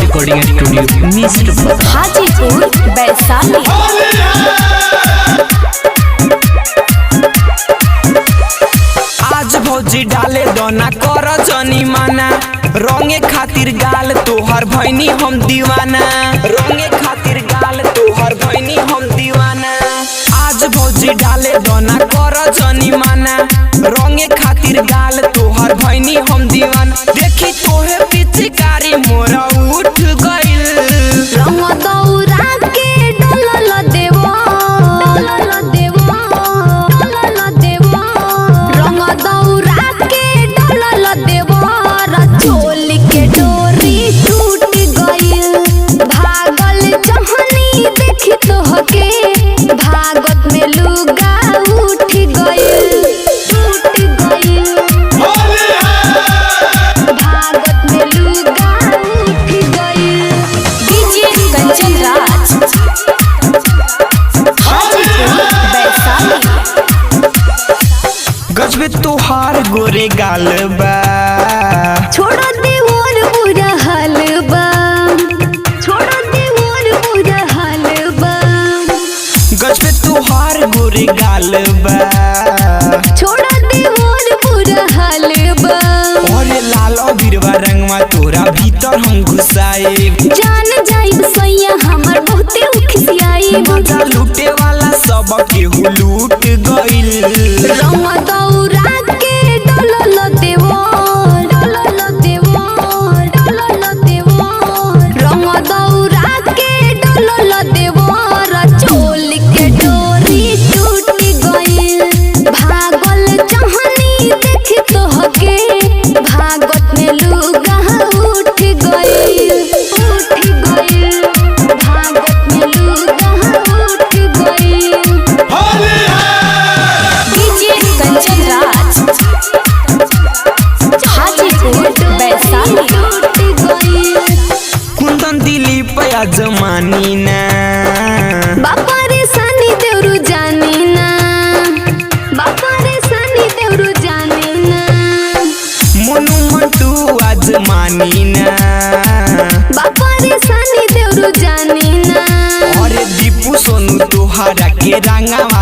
Recording studio मिस्र हाजीपुर वैशाली। आज भौजी डाले दोना कर जनी माना, रंगे खातिर गाल तोहर भैनी हम दीवाना, रंगे खातिर गाल तोहर भैनी हम दीवाना। आज भौजी डाले दोना कर जनी माना, रंगे खातिर गाल तोहर भैनी हम दीवाना। देखी तोहे पिचकारी मोरा उठ गइल, रंग दौरा के डोलल देवो, डोलल देवो, डोलल देवो, रंग दौरा के डोलल देवो। चोल के डोरी टूट गइल, भागल जहनी देखी तोहके, भागत में लुगा उठ गइल, टूट गइल, भागत में लुगा उठ गइल। डीजे कंचन राज हाजीपुर वैशाली। गजबे तोहार गोरे गाल बा, छोड़ दे और बुरा हाल बा, छोड़ दे और बुरा हाल बा, गजबे तोहार गोरे गाल बा, छोड़ दे और बुरा हाल बा। और लाल बिरवा रंगवा तोरा भीतर हम घुसाए, जान जाइब सैया हमर बहुते उखियाई, मजा लूटे वाला सब केहू लूट गइल। रंग दौरा के डोलल देवो, डोलल देवो, डोलल देवो, रंग दौरा के डोलल देवो। चोल के डोरी टूट गइल, भागल जहनी देखी तोहके, भागत में लुगा उठ गइल, उठ गइल, भागत में लुगा उठ गइल। डीजे कंचन राज हाजीपुर वैशाली। कुंदन दिलीप जमानी ना, बापा रे सानी देवरु जानी ना, बापा रे सानी देवरु जानी ना, मोनू मंटू आजमानी ना, बापा रे सानी देवरु जानी ना। और दीपू सोनू तोहरा के रंगवा